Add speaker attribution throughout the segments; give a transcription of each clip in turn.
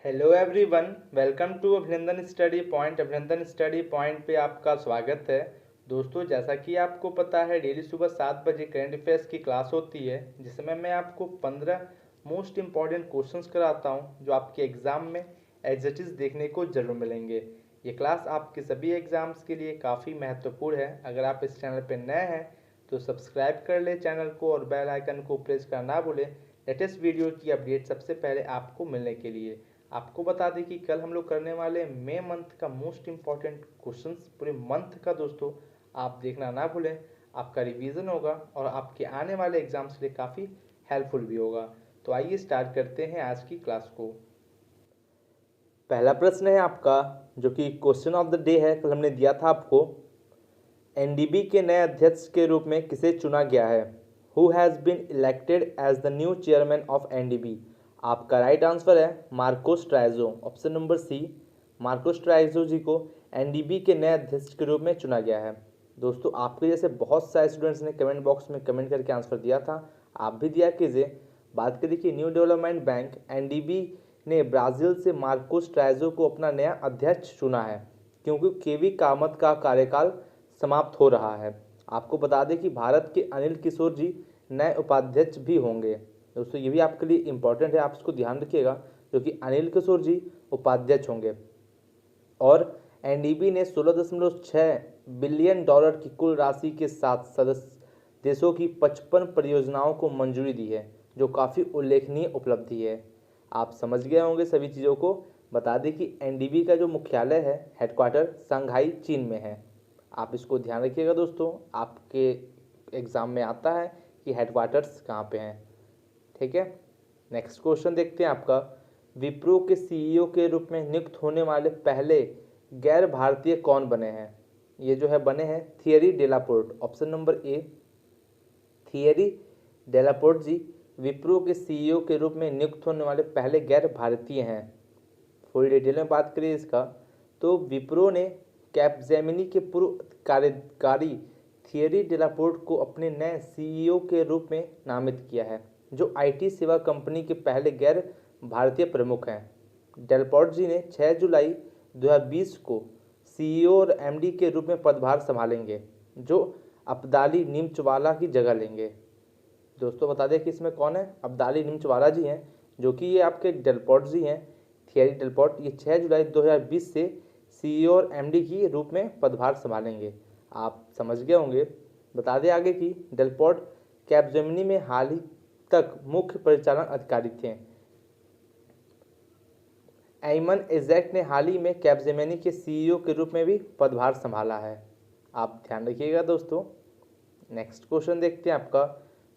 Speaker 1: Hello everyone, welcome to अभिनंदन study point. अभिनंदन study point पे आपका स्वागत है। दोस्तों, जैसा कि आपको पता है, डेली सुबह 7 बजे करंट अफेयर्स की क्लास होती है, जिसमें मैं आपको 15 मोस्ट इम्पॉर्टेंट क्वेश्चंस कराता हूं, जो आपके एग्ज़ाम में एज इट इज़ देखने को जरूर मिलेंगे। ये क्लास आपके सभी एग्ज़ाम्स के लिए काफ़ी महत्वपूर्ण है। अगर आप इस चैनल पर नए हैं तो सब्सक्राइब कर ले चैनल को और बेल आइकन को प्रेस करना ना भूलें, लेटेस्ट वीडियो की अपडेट सबसे पहले आपको मिलने के लिए। आपको बता दें कि कल हम लोग करने वाले मई मंथ का मोस्ट इम्पॉर्टेंट क्वेश्चंस पूरे मंथ का। दोस्तों, आप देखना ना भूलें, आपका रिवीजन होगा और आपके आने वाले एग्जाम्स के लिए काफ़ी हेल्पफुल भी होगा। तो आइए स्टार्ट करते हैं आज की क्लास को। पहला प्रश्न है आपका, जो कि क्वेश्चन ऑफ द डे है, कल हमने दिया था आपको। एनडीबी के नए अध्यक्ष के रूप में किसे चुना गया है? Who has been elected as the new chairman of NDB? आपका राइट आंसर है Marcos Troyjo, option number C. Marcos Troyjo ji को एनडीबी के नए अध्यक्ष के रूप में चुना गया है। दोस्तों, आपके जैसे बहुत सारे स्टूडेंट्स ने कमेंट बॉक्स में कमेंट करके आंसर दिया था, आप भी दिया कीजिए। बात करें कि न्यू डेवलपमेंट बैंक एनडीबी ने ब्राज़ील से मार्कोस ट्राइजो को अपना नया अध्यक्ष चुना है, क्योंकि केवी कामत का कार्यकाल समाप्त हो रहा है। आपको बता दें कि भारत के अनिल किशोर जी नए उपाध्यक्ष भी होंगे। दोस्तों, ये भी आपके लिए इम्पोर्टेंट है, आप इसको ध्यान रखिएगा, क्योंकि अनिल किशोर जी उपाध्यक्ष होंगे। और एनडीबी ने 16.6 बिलियन डॉलर की कुल राशि के साथ सदस्य देशों की 55 परियोजनाओं को मंजूरी दी है, जो काफ़ी उल्लेखनीय उपलब्धि है। आप समझ गए होंगे सभी चीज़ों को। बता दें कि एनडीबी का जो मुख्यालय है, हेडक्वार्टर संघाई चीन में है। आप इसको ध्यान रखिएगा दोस्तों, आपके एग्ज़ाम में आता है कि हेडक्वार्टर्स कहाँ पे हैं। ठीक है, नेक्स्ट क्वेश्चन देखते हैं आपका। विप्रो के सीईओ के रूप में नियुक्त होने वाले पहले गैर भारतीय कौन बने हैं? ये जो है बने हैं Thierry Delaporte, option number A. Thierry Delaporte ji Wipro के सीईओ के रूप में नियुक्त होने वाले पहले गैर भारतीय हैं। थोड़ी डिटेल में बात करें इसका, तो विप्रो ने कैपजेमिनी के पूर्व कार्यकारी थियरी डेलापोर्ट को अपने नए सीईओ के रूप में नामित किया है, जो आईटी सेवा कंपनी के पहले गैर भारतीय प्रमुख हैं। डेलापोर्ट जी ने 6 जुलाई 2020 को सीईओ और एमडी के रूप में पदभार संभालेंगे, जो अब्दाली निमचवाला की जगह लेंगे। दोस्तों, बता दें कि इसमें कौन है? अब्दाली निमचवाला जी हैं, जो कि ये आपके डेलापोर्ट जी हैं। थियरी डेलापोर्ट ये 6 जुलाई 2020 से सीईओ और एमडी की रूप में पदभार संभालेंगे। आप समझ गए होंगे। बता दें आगे कि डेलापोर्ट कैपजेमिनी में हाल ही तक मुख्य परिचालन अधिकारी थे। एयमन एजैक ने हाल ही में कैपजेमिनी के सीईओ के रूप में भी पदभार संभाला है। आप ध्यान रखिएगा दोस्तों। नेक्स्ट क्वेश्चन देखते हैं आपका।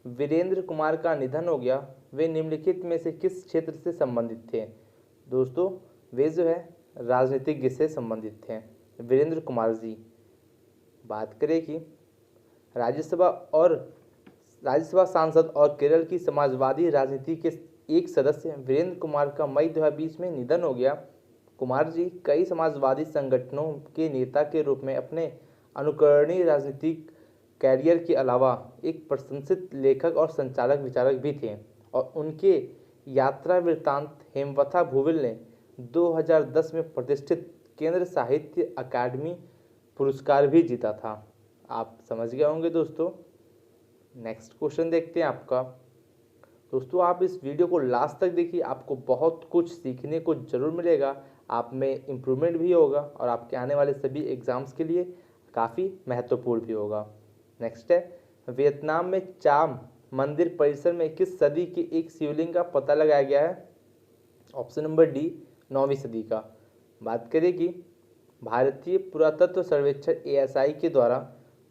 Speaker 1: वीरेंद्र कुमार का निधन हो गया, वे निम्नलिखित में से किस क्षेत्र से संबंधित थे? दोस्तों, वे जो है राजनीतिज्ञ से संबंधित थे, वीरेंद्र कुमार जी। बात करें कि राज्यसभा सांसद और केरल की समाजवादी राजनीति के एक सदस्य वीरेंद्र कुमार का मई 2020 में निधन हो गया। कुमार जी कई समाजवादी संगठनों के नेता के रूप में अपने अनुकरणीय राजनीतिक कैरियर के अलावा एक प्रशंसित लेखक और संचालक विचारक भी थे, और उनके यात्रा वृत्तांत हेमवथा भुविल ने 2010 में प्रतिष्ठित केंद्र साहित्य अकादमी पुरस्कार भी जीता था। आप समझ गए होंगे दोस्तों। नेक्स्ट क्वेश्चन देखते हैं आपका। दोस्तों, आप इस वीडियो को लास्ट तक देखिए, आपको बहुत कुछ सीखने को जरूर मिलेगा, आप में इम्प्रूवमेंट भी होगा और आपके आने वाले सभी एग्जाम्स के लिए काफ़ी महत्वपूर्ण भी होगा। नेक्स्ट है, वियतनाम में चाम मंदिर परिसर में किस सदी के एक शिवलिंग का पता लगाया गया है? ऑप्शन नंबर डी, 9वीं सदी का। बात करें कि भारतीय पुरातत्व सर्वेक्षण एएसआई के द्वारा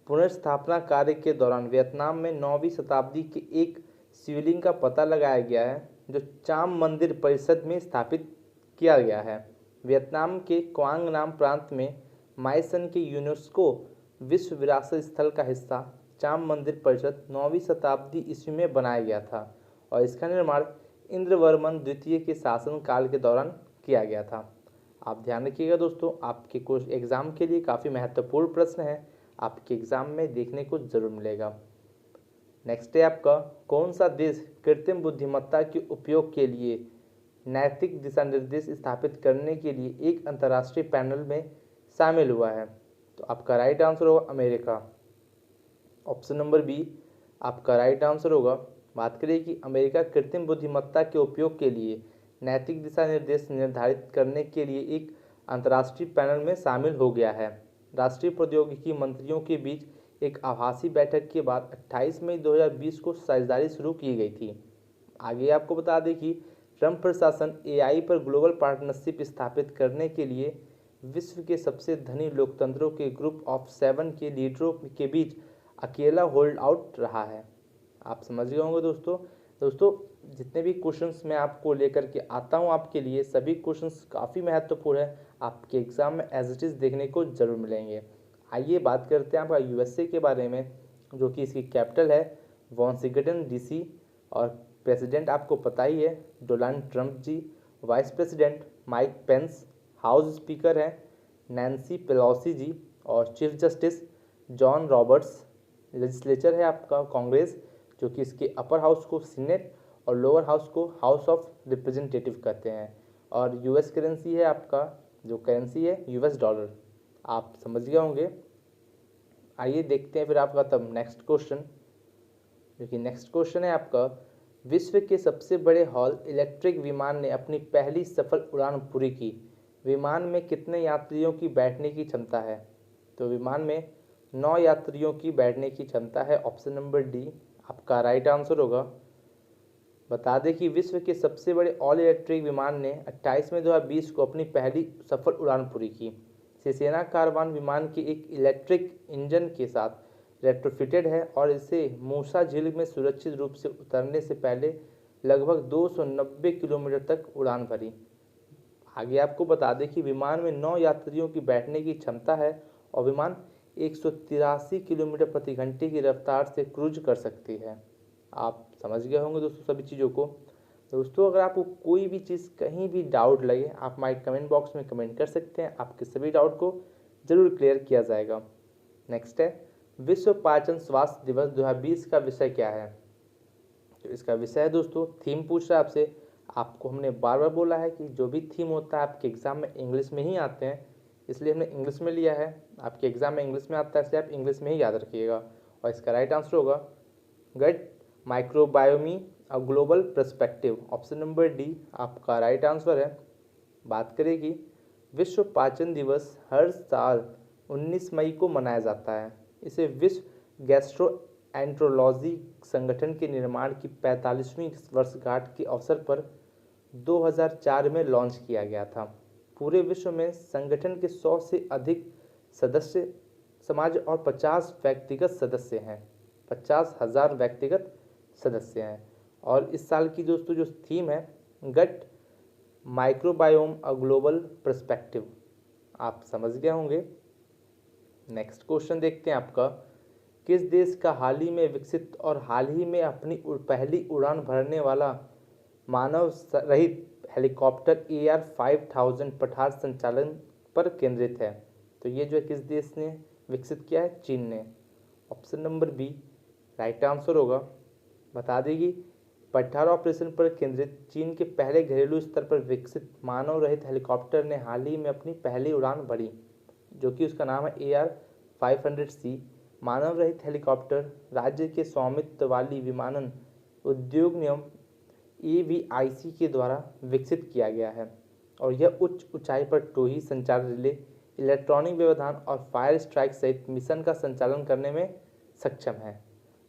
Speaker 1: पुनर्स्थापना कार्य के दौरान वियतनाम में 9वीं शताब्दी के एक शिवलिंग का पता लगाया गया है, जो चाम मंदिर परिसर में स्थापित किया गया है। वियतनाम के क्वांग नाम प्रांत में माइसन के यूनेस्को विश्व विरासत स्थल का हिस्सा चाम मंदिर परिसर 9वीं शताब्दी ईस्वी में बनाया गया था, और इसका निर्माण इंद्रवर्मन द्वितीय के शासन काल के दौरान किया गया था। आप ध्यान रखिएगा दोस्तों, आपके कुछ एग्ज़ाम के लिए काफ़ी महत्वपूर्ण प्रश्न है, आपके एग्ज़ाम में देखने को जरूर मिलेगा। नेक्स्ट है आपका, कौन सा देश कृत्रिम बुद्धिमत्ता के उपयोग के लिए नैतिक दिशा निर्देश स्थापित करने के लिए एक अंतर्राष्ट्रीय पैनल में शामिल हुआ है? तो आपका राइट आंसर होगा अमेरिका। ऑप्शन नंबर बी आपका राइट आंसर होगा। बात करें कि अमेरिका कृत्रिम बुद्धिमत्ता के उपयोग के लिए नैतिक दिशा निर्देश निर्धारित करने के लिए एक अंतर्राष्ट्रीय पैनल में शामिल हो गया है। राष्ट्रीय प्रौद्योगिकी मंत्रियों के बीच एक आभासी बैठक के बाद 28 मई 2020 को साझेदारी शुरू की गई थी। आगे आपको बता दें कि ट्रंप प्रशासन एआई पर ग्लोबल पार्टनरशिप स्थापित करने के लिए विश्व के सबसे धनी लोकतंत्रों के ग्रुप ऑफ 7 के लीडरों के बीच अकेला होल्ड आउट रहा है। आप समझ गए होंगे दोस्तों जितने भी क्वेश्चंस मैं आपको लेकर के आता हूं आपके लिए, सभी क्वेश्चंस काफ़ी महत्वपूर्ण है, आपके एग्जाम में एज इट इज़ देखने को जरूर मिलेंगे। आइए बात करते हैं आपका यूएसए के बारे में, जो कि इसकी कैपिटल है वाशिंगटन डीसी, और प्रेसिडेंट आपको पता ही है Donald Trump ji, vice president Mike Pence, house speaker हैं नैन्सी पेलोसी जी, और chief justice John Roberts. Legislature है आपका कांग्रेस, जो कि इसके अपर हाउस को सीनेट और लोअर हाउस को हाउस ऑफ रिप्रेजेंटेटिव कहते हैं। और यूएस करेंसी है आपका, जो करेंसी है यूएस डॉलर। आप समझ गए होंगे। आइए देखते हैं फिर आपका तब नेक्स्ट क्वेश्चन, जो कि नेक्स्ट क्वेश्चन है आपका, विश्व के सबसे बड़े हॉल इलेक्ट्रिक विमान ने अपनी पहली सफल उड़ान पूरी की। विमान में कितने यात्रियों की बैठने की क्षमता है? तो विमान में 9 यात्रियों की बैठने की क्षमता है। ऑप्शन नंबर डी आपका राइट आंसर होगा। बता दें कि विश्व के सबसे बड़े ऑल इलेक्ट्रिक विमान ने 28 मई 2020 को अपनी पहली सफल उड़ान पूरी की। सेना कारवान विमान के एक इलेक्ट्रिक इंजन के साथ रेट्रोफिटेड है और इसे मूसा झील में सुरक्षित रूप से उतरने से पहले लगभग 290 किलोमीटर तक उड़ान भरी। आगे आपको बता दें कि विमान में 9 यात्रियों की बैठने की क्षमता है और विमान 183 किलोमीटर प्रति घंटे की रफ्तार से क्रूज कर सकती है। आप समझ गए होंगे दोस्तों सभी चीज़ों को। दोस्तों अगर आपको कोई भी चीज़ कहीं भी डाउट लगे, आप हमारे कमेंट बॉक्स में कमेंट कर सकते हैं, आपके सभी डाउट को जरूर क्लियर किया जाएगा। नेक्स्ट है विश्व पाचन स्वास्थ्य दिवस 2020 का विषय क्या है? तो इसका विषय है दोस्तों, थीम पूछ रहा है आपसे। आपको हमने बार बार बोला है कि जो भी थीम होता है आपके एग्जाम में इंग्लिश में ही आते हैं, इसलिए हमने इंग्लिश में लिया है। आपके एग्जाम में इंग्लिश में आता है, इसलिए आप इंग्लिश में ही याद रखिएगा। और इसका राइट आंसर होगा gut microbiome a global perspective. Option number D आपका राइट आंसर है। बात करें कि विश्व पाचन दिवस हर साल 19 मई को मनाया जाता है। इसे विश्व गैस्ट्रोएंट्रोलॉजी संगठन के निर्माण की 45वीं वर्षगांठ के अवसर पर 2004 में लॉन्च किया गया था। पूरे विश्व में संगठन के 100 से अधिक सदस्य समाज और 50 व्यक्तिगत सदस्य हैं, 50,000 व्यक्तिगत सदस्य हैं। और इस साल की दोस्तों जो थीम है gut microbiome a global perspective. आप समझ गए होंगे। नेक्स्ट क्वेश्चन देखते हैं आपका, किस देश का हाल ही में विकसित और हाल ही में अपनी पहली उड़ान भरने वाला मानव रहित हेलीकॉप्टर AR-5000 पठार संचालन पर केंद्रित है? तो ये जो है किस देश ने विकसित किया है? चीन ने। Option number B right answer होगा। बता देगी पठार ऑपरेशन पर केंद्रित चीन के पहले घरेलू स्तर पर विकसित मानव रहित हेलीकॉप्टर ने हाल ही में अपनी पहली उड़ान भरी, जो कि उसका नाम है AR-500C। मानव रहित हेलीकॉप्टर राज्य के स्वामित्व वाली विमानन उद्योग नियम AVIC के द्वारा विकसित किया गया है और यह उच्च ऊंचाई पर टोही संचार रिले, इलेक्ट्रॉनिक व्यवधान और फायर स्ट्राइक सहित मिशन का संचालन करने में सक्षम है।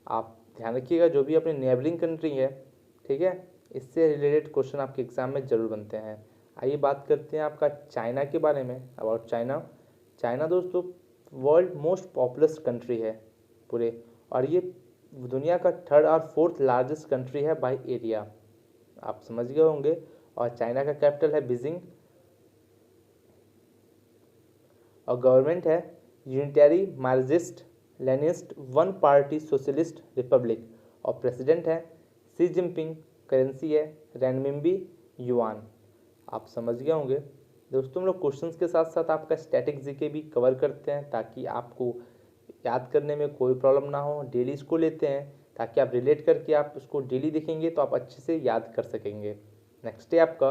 Speaker 1: आप ध्यान रखिएगा, जो भी अपनी नेबरिंग कंट्री है, ठीक है, इससे रिलेटेड क्वेश्चन आपके एग्जाम में जरूर बनते हैं। आइए बात करते हैं आपका चाइना के बारे में। अबाउट चाइना दोस्तों वर्ल्ड मोस्ट पॉपुलस कंट्री है पूरे, और ये दुनिया का 3rd और 4th लार्जेस्ट कंट्री है बाय एरिया। आप समझ गए होंगे। और चाइना का कैपिटल है बीजिंग और गवर्नमेंट है unitary Marxist Leninist one party socialist Republic और प्रेसिडेंट है शी जिनपिंग। करेंसी है रेनमिनबी युआन। आप समझ गए होंगे। दोस्तों हम लोग क्वेश्चंस के साथ साथ आपका स्टैटिक जीके भी कवर करते हैं ताकि आपको याद करने में कोई प्रॉब्लम ना हो। डेली इसको लेते हैं ताकि आप रिलेट करके आप उसको डेली देखेंगे तो आप अच्छे से याद कर सकेंगे। नेक्स्ट है आपका,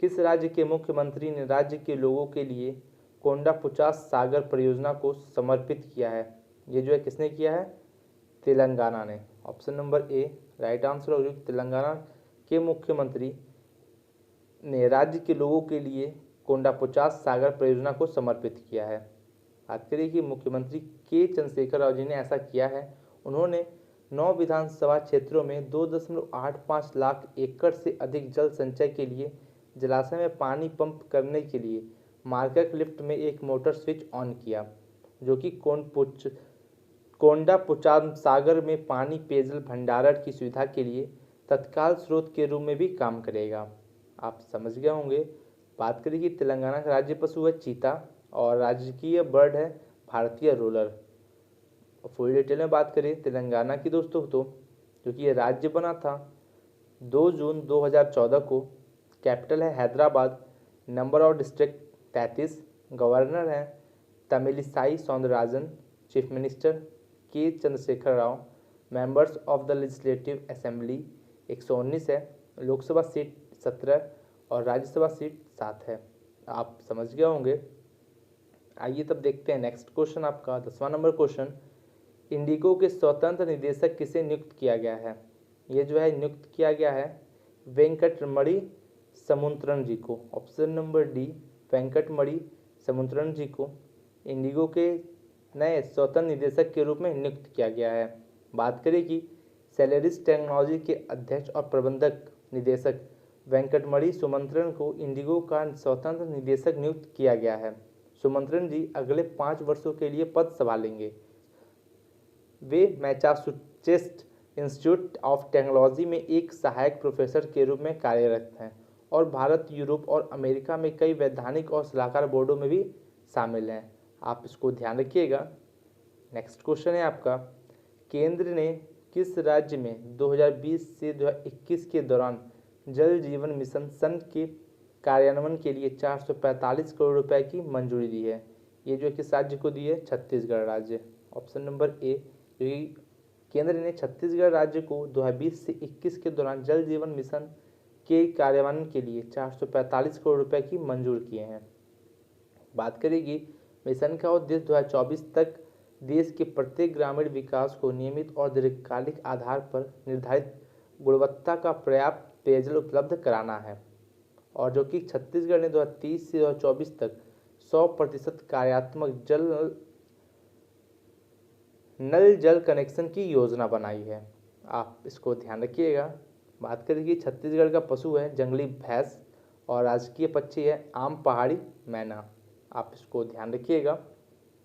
Speaker 1: किस राज्य के मुख्यमंत्री ने राज्य के लोगों के लिए कोंडापुचा सागर परियोजना को समर्पित किया है? ये जो है किसने किया है? तेलंगाना ने। ऑप्शन नंबर ए राइट आंसर होगा। तेलंगाना के मुख्यमंत्री ने राज्य के लोगों के लिए कोंडापुचा सागर परियोजना को समर्पित किया है। बात करिए कि मुख्यमंत्री के चंद्रशेखर राव जी ने ऐसा किया है। उन्होंने 9 विधानसभा क्षेत्रों में 2.85 लाख एकड़ से अधिक जल संचय के लिए जलाशय में पानी पंप करने के लिए मार्कक लिफ्ट में एक मोटर स्विच ऑन किया, जो कि कोंडापुचा सागर में पानी पेयजल भंडारण की सुविधा के लिए तत्काल स्रोत के रूप में भी काम करेगा। आप समझ गए होंगे। बात करें कि तेलंगाना का राज्य पशु है चीता और राजकीय बर्ड है भारतीय रोलर। फुल डिटेल में बात करें तेलंगाना की दोस्तों, तो जो कि ये राज्य बना था 2 जून 2014 को। कैपिटल है Hyderabad. Number of district 33। Governor हैं तमिलिसाई सौंदरराजन। चीफ मिनिस्टर के Chandrashekhar Rao. Members of the legislative assembly 119 है। लोकसभा सीट 17 और राज्यसभा सीट 7 है। आप समझ गए होंगे। आइए तब देखते हैं नेक्स्ट क्वेश्चन आपका 10वां नंबर क्वेश्चन। इंडिगो के स्वतंत्र निदेशक किसे नियुक्त किया गया है? ये जो है नियुक्त किया गया है वेंकटमणि समुद्रन जी को। ऑप्शन नंबर डी वेंकटमणि समुद्रन जी को इंडिगो के नए स्वतंत्र निदेशक के रूप में नियुक्त किया गया है। बात करें कि सेलेरिस टेक्नोलॉजी के अध्यक्ष और प्रबंधक निदेशक वेंकटमणि सुमंत्रन को इंडिगो का स्वतंत्र निदेशक नियुक्त किया गया है। सुमंत्रन जी अगले 5 वर्षों के लिए पद संभालेंगे। वे मैसाचुसेट्स इंस्टीट्यूट ऑफ टेक्नोलॉजी में एक सहायक प्रोफेसर के रूप में कार्यरत हैं और भारत, यूरोप और अमेरिका में कई वैधानिक और सलाहकार बोर्डों में भी शामिल हैं। आप इसको ध्यान रखिएगा। नेक्स्ट क्वेश्चन है आपका, केंद्र ने किस राज्य में 2020 से 2021 के दौरान जल जीवन मिशन सन के कार्यान्वयन के लिए 445 करोड़ रुपए की मंजूरी दी है? ये जो किस राज्य को दी है? छत्तीसगढ़ राज्य। ऑप्शन नंबर ए, केंद्र ने छत्तीसगढ़ राज्य को 2020 से 21 के दौरान जल जीवन मिशन के कार्यान्वयन के लिए 445 करोड़ रुपए की मंजूर किए हैं। बात करेगी मिशन का उद्देश्य 2024 तक देश के प्रत्येक ग्रामीण विकास को नियमित और दीर्घकालिक आधार पर निर्धारित गुणवत्ता का पर्याप्त पेयजल उपलब्ध कराना है, और जो कि छत्तीसगढ़ ने 2030 से 2024 तक 100% कार्यात्मक नल जल कनेक्शन की योजना बनाई है। आप इसको ध्यान रखिएगा। बात करें कि छत्तीसगढ़ का पशु है जंगली भैंस और राजकीय पक्षी है आम पहाड़ी मैना। आप इसको ध्यान रखिएगा।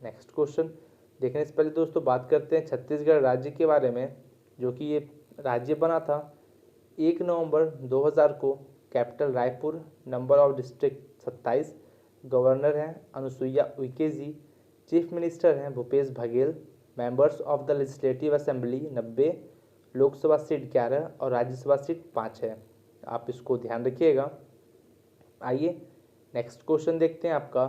Speaker 1: नेक्स्ट क्वेश्चन देखने से पहले दोस्तों बात करते हैं छत्तीसगढ़ राज्य के बारे में, जो कि ये राज्य बना था 1 नवंबर 2000 को। Capital Raipur. Number of district 27। Governor हैं अनुसुईया उइके जी। चीफ मिनिस्टर हैं Bhupesh Baghel. Members of the legislative assembly 90। Lok Sabha seat 11 और राज्यसभा सीट 5 है। आप इसको ध्यान रखिएगा। आइए नेक्स्ट क्वेश्चन देखते हैं आपका,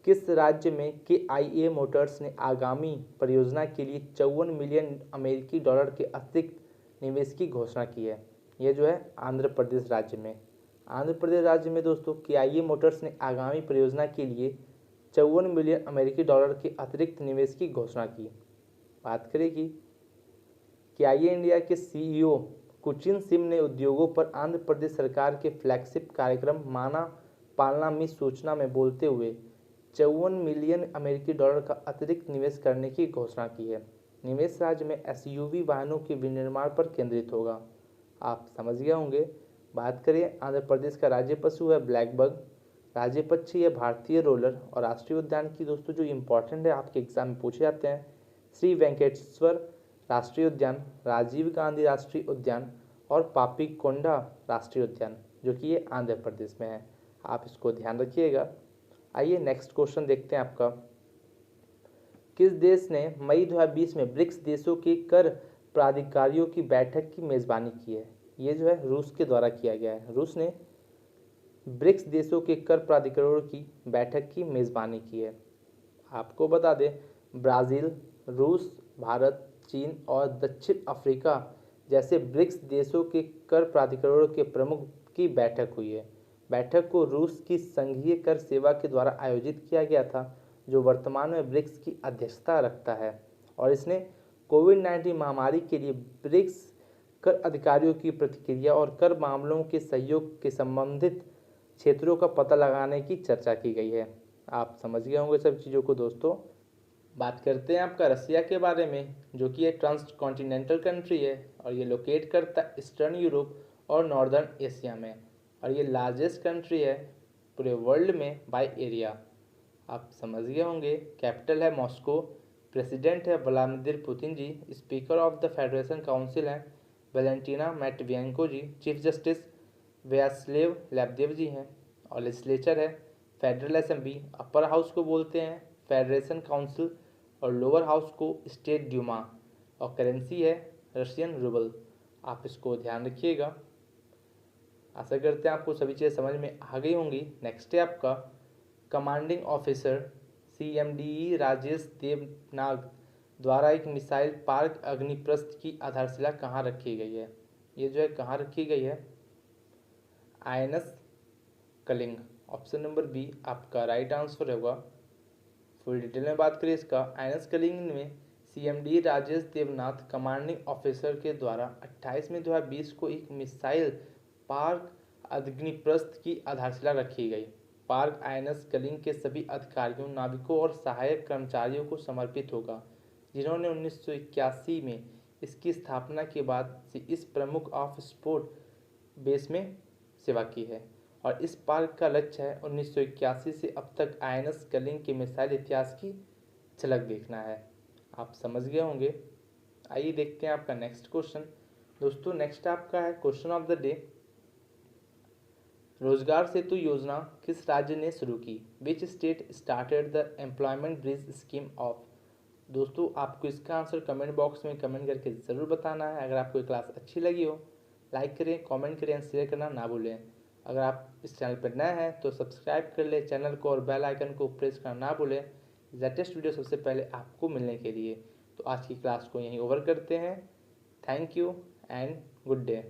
Speaker 1: किस राज्य में KIA मोटर्स ने आगामी परियोजना के लिए 54 मिलियन अमेरिकी डॉलर के अतिरिक्त निवेश की घोषणा की है? यह जो है आंध्र प्रदेश राज्य में। आंध्र प्रदेश राज्य में दोस्तों KIA मोटर्स ने आगामी परियोजना के लिए 54 मिलियन अमेरिकी डॉलर के अतिरिक्त निवेश की घोषणा की। बात करें कि KIA इंडिया के CEO कुचिन सिम ने उद्योगों पर आंध्र प्रदेश सरकार के फ्लैगशिप कार्यक्रम माना पालना में सूचना में बोलते हुए 54 मिलियन अमेरिकी डॉलर का अतिरिक्त निवेश करने की घोषणा की है। निवेश राज्य में SUV वाहनों के विनिर्माण पर केंद्रित होगा। आप समझ गए होंगे। बात करें आंध्र प्रदेश का राज्य पशु है ब्लैक बग। राज्य पक्षी है भारतीय रोलर। और राष्ट्रीय उद्यान की दोस्तों जो इम्पोर्टेंट है आपके एग्जाम में पूछे जाते हैं, श्री वेंकटेश्वर राष्ट्रीय उद्यान, राजीव गांधी राष्ट्रीय उद्यान और पापीकोंडा राष्ट्रीय उद्यान, जो कि ये आंध्र प्रदेश में है। आप इसको ध्यान रखिएगा। आइए नेक्स्ट क्वेश्चन देखते हैं आपका, किस देश ने मई 2020 में ब्रिक्स देशों के कर प्राधिकारियों की बैठक की मेजबानी की है? ये जो है रूस के द्वारा किया गया है। रूस ने ब्रिक्स देशों के कर प्राधिकारियों की बैठक की मेजबानी की है। आपको बता दें ब्राज़ील, रूस, भारत, चीन और दक्षिण अफ्रीका जैसे ब्रिक्स देशों के कर प्राधिकारियों के प्रमुख की बैठक हुई है। बैठक को रूस की संघीय कर सेवा के द्वारा आयोजित किया गया था, जो वर्तमान में ब्रिक्स की अध्यक्षता रखता है, और इसने कोविड-19 महामारी के लिए ब्रिक्स कर अधिकारियों की प्रतिक्रिया और कर मामलों के सहयोग के संबंधित क्षेत्रों का पता लगाने की चर्चा की गई है। आप समझ गए होंगे सब चीज़ों को दोस्तों। बात करते हैं आपका रसिया के बारे में, जो कि एक ट्रांस कॉन्टिनेंटल कंट्री है और ये लोकेट करता है ईस्टर्न यूरोप और नॉर्दर्न एशिया में, और ये लार्जेस्ट कंट्री है पूरे वर्ल्ड में बाय एरिया। आप समझ गए होंगे। कैपिटल है मॉस्को, प्रेसिडेंट है Vladimir Putin ji, speaker of the federation council हैं Valentina Matviyenko ji, chief justice Vyacheslav Lebedev ji हैं, और लेजिस्लेचर है फेडरल असेंबली, अपर हाउस को बोलते हैं फेडरेशन काउंसिल और लोअर हाउस को स्टेट ड्यूमा, और करेंसी है रशियन रूबल। आप इसको ध्यान रखिएगा। आशा करते हैं आपको सभी चीज़ें समझ में आ गई होंगी। नेक्स्ट है आपका कमांडिंग ऑफिसर CMDE राजेश देवनाग द्वारा एक मिसाइल पार्क अग्निप्रस्थ की आधारशिला कहाँ रखी गई है। ये जो है कहाँ रखी गई है, INS Kalinga. Option number B आपका राइट आंसर होगा। फुल डिटेल में बात करें इसका, INS कलिंग में CMDE Rajesh Devnath commanding officer के द्वारा 28 मई 2020 को एक मिसाइल पार्क अग्निप्रस्थ की आधारशिला रखी गई। पार्क INS कलिंग के सभी अधिकारियों, नाविकों और सहायक कर्मचारियों को समर्पित होगा, जिन्होंने 1981 में इसकी स्थापना के बाद से इस प्रमुख ऑफ स्पोर्ट बेस में सेवा की है। और इस पार्क का लक्ष्य है 1981 से अब तक INS कलिंग के मिसाइल इतिहास की झलक देखना है। आप समझ गए होंगे। आइए देखते हैं आपका नेक्स्ट क्वेश्चन। दोस्तों नेक्स्ट आपका है क्वेश्चन ऑफ द डे, रोजगार सेतु योजना किस राज्य ने शुरू की। Which state started the employment bridge scheme of. दोस्तों आपको इसका आंसर कमेंट बॉक्स में कमेंट करके ज़रूर बताना है। अगर आपको क्लास अच्छी लगी हो लाइक करें, कमेंट करें, शेयर करना ना भूलें। अगर आप इस चैनल पर नए हैं तो सब्सक्राइब कर लें चैनल को और बेल आइकन को प्रेस करना ना भूलें लेटेस्ट वीडियो सबसे पहले आपको मिलने के लिए। तो आज की क्लास को यहीं ओवर करते हैं। Thank you and good day.